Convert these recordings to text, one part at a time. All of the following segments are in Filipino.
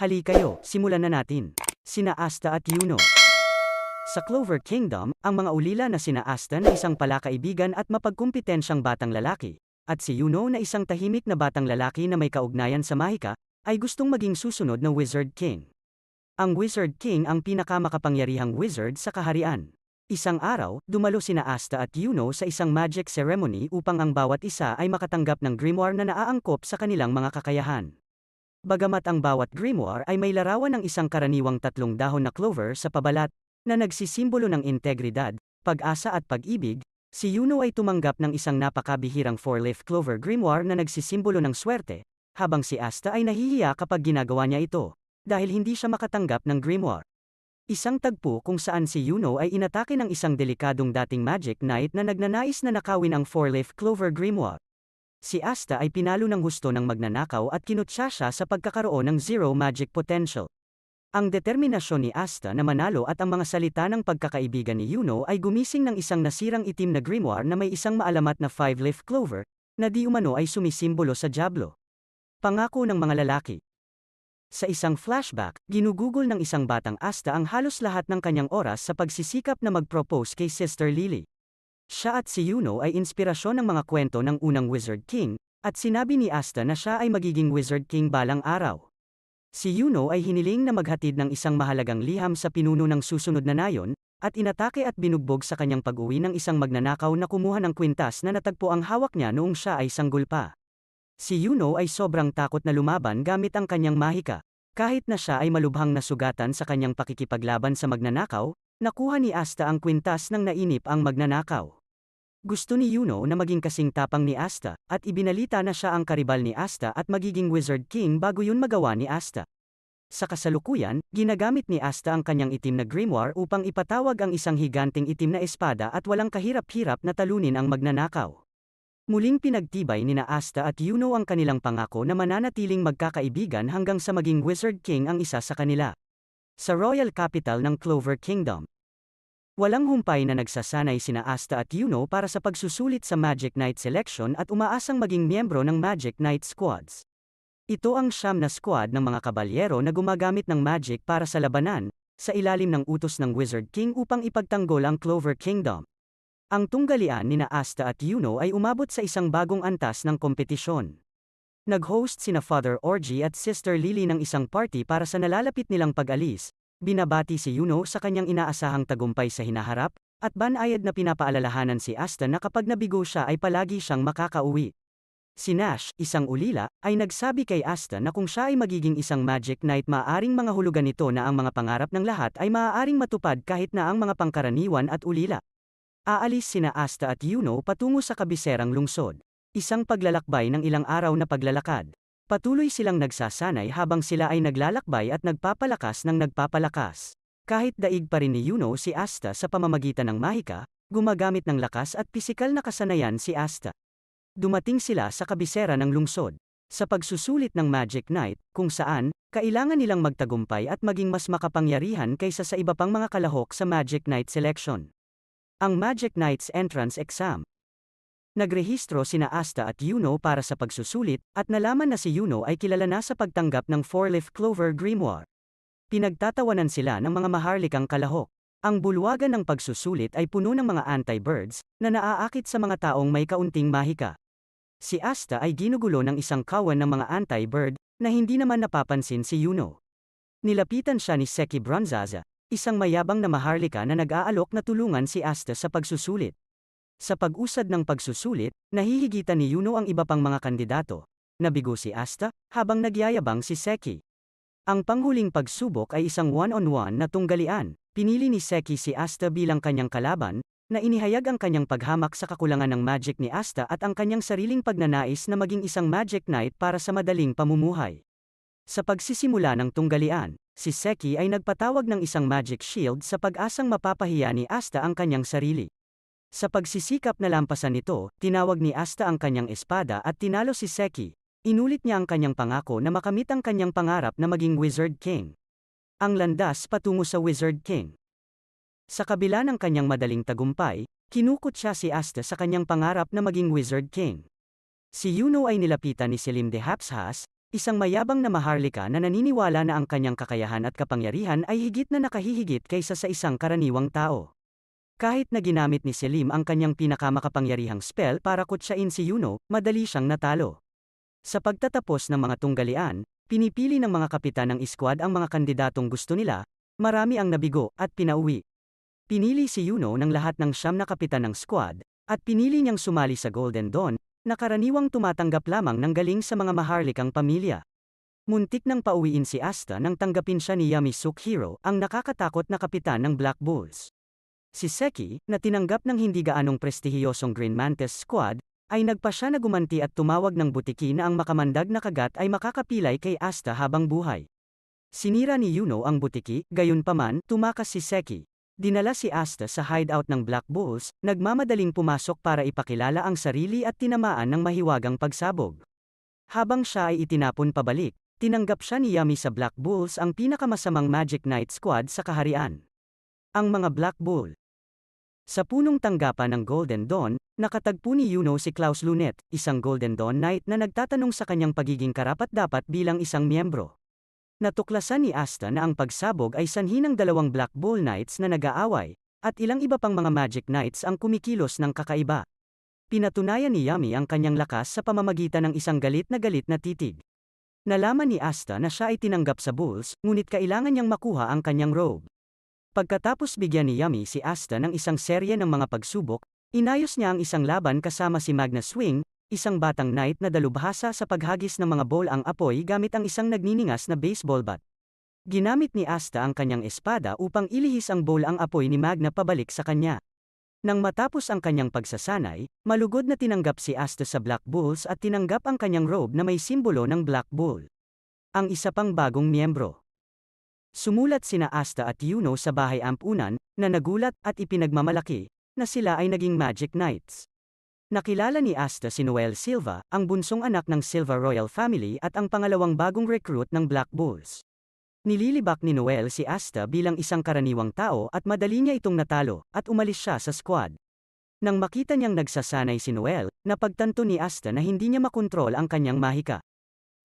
Halikayo, simulan na natin. Sina Asta at Yuno. Sa Clover Kingdom, ang mga ulila na sina Asta na isang palakaibigan at mapagkumpetensyang batang lalaki, at si Yuno na isang tahimik na batang lalaki na may kaugnayan sa mahika, ay gustong maging susunod na Wizard King. Ang Wizard King ang pinakamakapangyarihang wizard sa kaharian. Isang araw, dumalo sina Asta at Yuno sa isang magic ceremony upang ang bawat isa ay makatanggap ng grimoire na naaangkop sa kanilang mga kakayahan. Bagamat ang bawat grimoire ay may larawan ng isang karaniwang 3 dahon na clover sa pabalat, na nagsisimbolo ng integridad, pag-asa at pag-ibig, si Yuno ay tumanggap ng isang napakabihirang 4-leaf clover grimoire na nagsisimbolo ng swerte, habang si Asta ay nahihiya kapag ginagawa niya ito, dahil hindi siya makatanggap ng grimoire. Isang tagpo kung saan si Yuno ay inatake ng isang delikadong dating magic knight na nagnanais na nakawin ang 4-leaf clover grimoire. Si Asta ay pinalo ng husto ng magnanakaw at kinutya siya sa pagkakaroon ng zero magic potential. Ang determinasyon ni Asta na manalo at ang mga salita ng pagkakaibigan ni Yuno ay gumising ng isang nasirang itim na grimoire na may isang maalamat na 5-leaf clover, na di umano ay sumisimbolo sa dyablo. Pangako ng mga lalaki. Sa isang flashback, ginugugol ng isang batang Asta ang halos lahat ng kanyang oras sa pagsisikap na mag-propose kay Sister Lily. Siya at si Yuno ay inspirasyon ng mga kwento ng unang Wizard King, at sinabi ni Asta na siya ay magiging Wizard King balang araw. Si Yuno ay hiniling na maghatid ng isang mahalagang liham sa pinuno ng susunod na nayon, at inatake at binugbog sa kanyang pag-uwi ng isang magnanakaw na kumuha ng kwintas na natagpo ang hawak niya noong siya ay sanggol pa. Si Yuno ay sobrang takot na lumaban gamit ang kanyang mahika. Kahit na siya ay malubhang nasugatan sa kanyang pakikipaglaban sa magnanakaw, nakuha ni Asta ang kwintas nang nainip ang magnanakaw. Gusto ni Yuno na maging kasing tapang ni Asta, at ibinalita na siya ang karibal ni Asta at magiging Wizard King bago yun magawa ni Asta. Sa kasalukuyan, ginagamit ni Asta ang kanyang itim na grimoire upang ipatawag ang isang higanting itim na espada at walang kahirap-hirap na talunin ang magnanakaw. Muling pinagtibay ni Asta at Yuno ang kanilang pangako na mananatiling magkakaibigan hanggang sa maging Wizard King ang isa sa kanila. Sa Royal Capital ng Clover Kingdom, walang humpay na nagsasanay sina Asta at Yuno para sa pagsusulit sa Magic Knight Selection at umaasang maging miyembro ng Magic Knight Squads. Ito ang 9 na squad ng mga kabalyero na gumagamit ng magic para sa labanan, sa ilalim ng utos ng Wizard King upang ipagtanggol ang Clover Kingdom. Ang tunggalian nina Asta at Yuno ay umabot sa isang bagong antas ng kompetisyon. Nag-host sina Father Orgy at Sister Lily ng isang party para sa nalalapit nilang pag-alis. Binabati si Yuno sa kanyang inaasahang tagumpay sa hinaharap, at banayad na pinapaalalahanan si Asta na kapag nabigo siya ay palagi siyang makakauwi. Si Nash, isang ulila, ay nagsabi kay Asta na kung siya ay magiging isang Magic Knight maaaring mga hulugan nito na ang mga pangarap ng lahat ay maaaring matupad kahit na ang mga pangkaraniwan at ulila. Aalis sina Asta at Yuno patungo sa kabiserang lungsod. Isang paglalakbay ng ilang araw na paglalakad. Patuloy silang nagsasanay habang sila ay naglalakbay at nagpapalakas ng nagpapalakas. Kahit daig pa rin ni Yuno si Asta sa pamamagitan ng mahika, gumagamit ng lakas at pisikal na kasanayan si Asta. Dumating sila sa kabisera ng lungsod. Sa pagsusulit ng Magic Knight, kung saan, kailangan nilang magtagumpay at maging mas makapangyarihan kaysa sa iba pang mga kalahok sa Magic Knight Selection. Ang Magic Knight's Entrance Exam. Nagrehistro sina Asta at Yuno para sa pagsusulit, at nalaman na si Yuno ay kilala na sa pagtanggap ng 4-leaf clover grimoire. Pinagtatawanan sila ng mga maharlikang kalahok. Ang bulwagan ng pagsusulit ay puno ng mga anti-birds, na naaakit sa mga taong may kaunting mahika. Si Asta ay ginugulo ng isang kawan ng mga anti-bird, na hindi naman napapansin si Yuno. Nilapitan siya ni Seki Bronzaza, isang mayabang na maharlika na nag-aalok na tulungan si Asta sa pagsusulit. Sa pag-usad ng pagsusulit, nahihigitan ni Yuno ang iba pang mga kandidato. Nabigo si Asta, habang nagyayabang si Seki. Ang panghuling pagsubok ay isang one-on-one na tunggalian. Pinili ni Seki si Asta bilang kanyang kalaban, na inihayag ang kanyang paghamak sa kakulangan ng magic ni Asta at ang kanyang sariling pagnanais na maging isang Magic Knight para sa madaling pamumuhay. Sa pagsisimula ng tunggalian, si Seki ay nagpatawag ng isang magic shield sa pag-asang mapapahiya ni Asta ang kanyang sarili. Sa pagsisikap na lampasan nito, tinawag ni Asta ang kanyang espada at tinalo si Seki. Inulit niya ang kanyang pangako na makamit ang kanyang pangarap na maging Wizard King. Ang landas patungo sa Wizard King. Sa kabila ng kanyang madaling tagumpay, kinukot siya si Asta sa kanyang pangarap na maging Wizard King. Si Yuno ay nilapitan ni Selim de Hapshas, isang mayabang na maharlika na naniniwala na ang kanyang kakayahan at kapangyarihan ay higit na nakahihigit kaysa sa isang karaniwang tao. Kahit na ginamit ni Selim ang kanyang pinakamakapangyarihang spell para kutsain si Yuno, madali siyang natalo. Sa pagtatapos ng mga tunggalian, pinipili ng mga kapitan ng iskwad ang mga kandidatong gusto nila, marami ang nabigo at pinauwi. Pinili si Yuno ng lahat ng 9 na kapitan ng squad, at pinili niyang sumali sa Golden Dawn, na karaniwang tumatanggap lamang ng galing sa mga maharlikang pamilya. Muntik nang pauwiin si Asta nang tanggapin siya ni Yami Sukehiro, ang nakakatakot na kapitan ng Black Bulls. Si Seki, na tinanggap ng hindi gaanong prestihiyosong Green Mantis squad, ay nagpasya na gumanti at tumawag ng butiki na ang makamandag na kagat ay makakapilay kay Asta habang buhay. Sinira ni Yuno ang butiki, gayunpaman, tumakas si Seki. Dinala si Asta sa hideout ng Black Bulls, nagmamadaling pumasok para ipakilala ang sarili at tinamaan ng mahiwagang pagsabog. Habang siya ay itinapon pabalik, tinanggap siya ni Yami sa Black Bulls, ang pinakamasamang Magic Knight squad sa kaharian. Ang mga Black Bull. Sa punong tanggapan ng Golden Dawn, nakatagpo ni Yuno si Klaus Lunet, isang Golden Dawn Knight na nagtatanong sa kanyang pagiging karapat-dapat bilang isang miyembro. Natuklasan ni Asta na ang pagsabog ay sanhi ng 2 Black Bull Knights na nag-aaway, at ilang iba pang mga Magic Knights ang kumikilos ng kakaiba. Pinatunayan ni Yami ang kanyang lakas sa pamamagitan ng isang galit na titig. Nalaman ni Asta na siya ay tinanggap sa Bulls, ngunit kailangan niyang makuha ang kanyang robe. Pagkatapos bigyan ni Yami si Asta ng isang serye ng mga pagsubok, inayos niya ang isang laban kasama si Magna Swing, isang batang knight na dalubhasa sa paghagis ng mga ball ang apoy gamit ang isang nagniningas na baseball bat. Ginamit ni Asta ang kanyang espada upang ilihis ang ball ang apoy ni Magna pabalik sa kanya. Nang matapos ang kanyang pagsasanay, malugod na tinanggap si Asta sa Black Bulls at tinanggap ang kanyang robe na may simbolo ng Black Bull. Ang isa pang bagong miyembro. Sumulat sina Asta at Yuno sa bahay ampunan, na nagulat at ipinagmamalaki, na sila ay naging Magic Knights. Nakilala ni Asta si Noel Silva, ang bunsong anak ng Silva Royal Family at ang pangalawang bagong recruit ng Black Bulls. Nililibak ni Noel si Asta bilang isang karaniwang tao at madali niya itong natalo, at umalis siya sa squad. Nang makita niyang nagsasanay si Noel, napagtanto ni Asta na hindi niya makontrol ang kanyang mahika.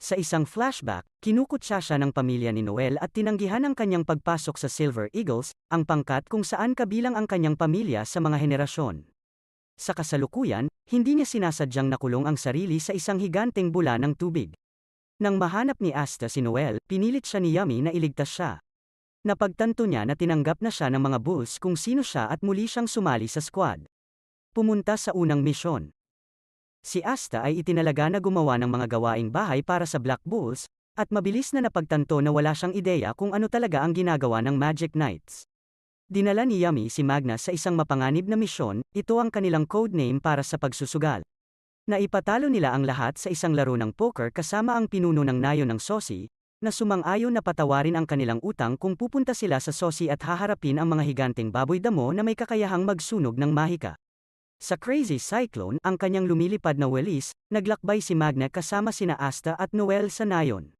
Sa isang flashback, kinukutsa siya ng pamilya ni Noel at tinanggihan ang kanyang pagpasok sa Silver Eagles, ang pangkat kung saan kabilang ang kanyang pamilya sa mga henerasyon. Sa kasalukuyan, hindi niya sinasadyang nakulong ang sarili sa isang higanteng bula ng tubig. Nang mahanap ni Asta si Noel, pinilit siya ni Yami na iligtas siya. Napagtanto niya na tinanggap na siya ng mga Bulls kung sino siya at muli siyang sumali sa squad. Pumunta sa unang misyon. Si Asta ay itinalaga na gumawa ng mga gawaing bahay para sa Black Bulls, at mabilis na napagtanto na wala siyang ideya kung ano talaga ang ginagawa ng Magic Knights. Dinala ni Yami si Magna sa isang mapanganib na misyon, ito ang kanilang codename para sa pagsusugal. Naipatalo nila ang lahat sa isang laro ng poker kasama ang pinuno ng nayo ng Sosi, na sumang-ayon na patawarin ang kanilang utang kung pupunta sila sa Sosi at haharapin ang mga higanteng baboy damo na may kakayahang magsunog ng mahika. Sa Crazy Cyclone, ang kanyang lumilipad na walis, naglakbay si Magna kasama sina Asta at Noel sa nayon.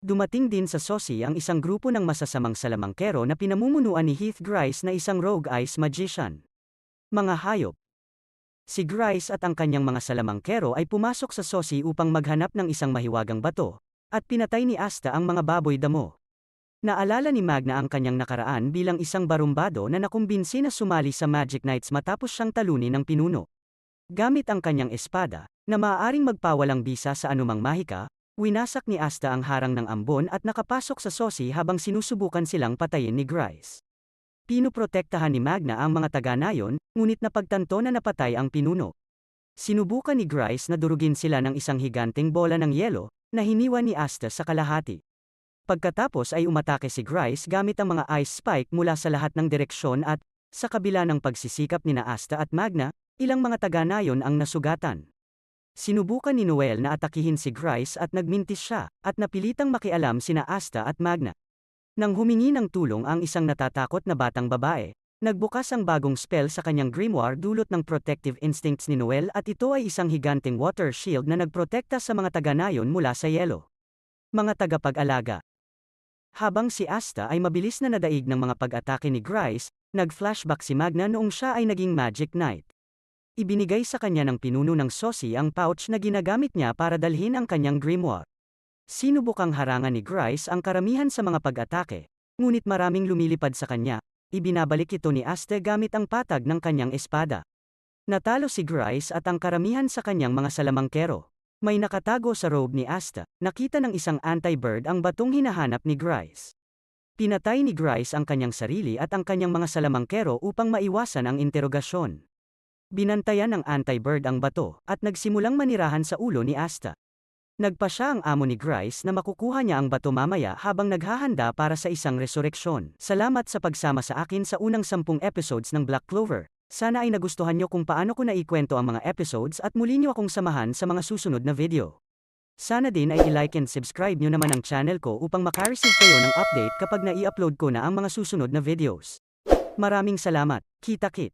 Dumating din sa Sosi ang isang grupo ng masasamang salamangkero na pinamumunuan ni Heath Grice na isang rogue ice magician. Mga hayop. Si Grice at ang kanyang mga salamangkero ay pumasok sa Sosi upang maghanap ng isang mahiwagang bato, at pinatay ni Asta ang mga baboy damo. Naalala ni Magna ang kanyang nakaraan bilang isang barumbado na nakumbinsi na sumali sa Magic Knights matapos siyang talunin ng pinuno. Gamit ang kanyang espada, na maaaring magpawalang bisa sa anumang mahika, winasak ni Asta ang harang ng ambon at nakapasok sa Sosi habang sinusubukan silang patayin ni Grice. Pinuprotektahan ni Magna ang mga taga-nayon, ngunit napagtanto na napatay ang pinuno. Sinubukan ni Grice na durugin sila ng isang higanteng bola ng yelo, na hiniwa ni Asta sa kalahati. Pagkatapos ay umatake si Grice gamit ang mga ice spike mula sa lahat ng direksyon at, sa kabila ng pagsisikap ni Asta at Magna, ilang mga taga-nayon ang nasugatan. Sinubukan ni Noel na atakihin si Grice at nagmintis siya, at napilitang makialam sina Asta at Magna. Nang humingi ng tulong ang isang natatakot na batang babae, nagbukas ang bagong spell sa kanyang grimoire dulot ng protective instincts ni Noel at ito ay isang higanteng water shield na nagprotekta sa mga taga-nayon mula sa yelo. Mga tagapag-alaga. Habang si Asta ay mabilis na nadaig ng mga pag-atake ni Grice, nag-flashback si Magna noong siya ay naging Magic Knight. Ibinigay sa kanya ng pinuno ng Sosi ang pouch na ginagamit niya para dalhin ang kanyang grimoire. Sinubukang harangan ni Grice ang karamihan sa mga pag-atake, ngunit maraming lumilipad sa kanya. Ibinabalik ito ni Asta gamit ang patag ng kanyang espada. Natalo si Grice at ang karamihan sa kanyang mga salamangkero. May nakatago sa robe ni Asta. Nakita ng isang anti-bird ang batong hinahanap ni Grice. Pinatay ni Grice ang kanyang sarili at ang kanyang mga salamangkero upang maiwasan ang interogasyon. Binantayan ng anti-bird ang bato at nagsimulang manirahan sa ulo ni Asta. Nagpa siya ang amo ni Grice na makukuha niya ang bato mamaya habang naghahanda para sa isang resureksyon. Salamat sa pagsama sa akin sa unang 10 episodes ng Black Clover. Sana ay nagustuhan nyo kung paano ko naikwento ang mga episodes at muli nyo akong samahan sa mga susunod na video. Sana din ay i-like and subscribe nyo naman ang channel ko upang makareceive kayo ng update kapag nai-upload ko na ang mga susunod na videos. Maraming salamat. Kita-kit!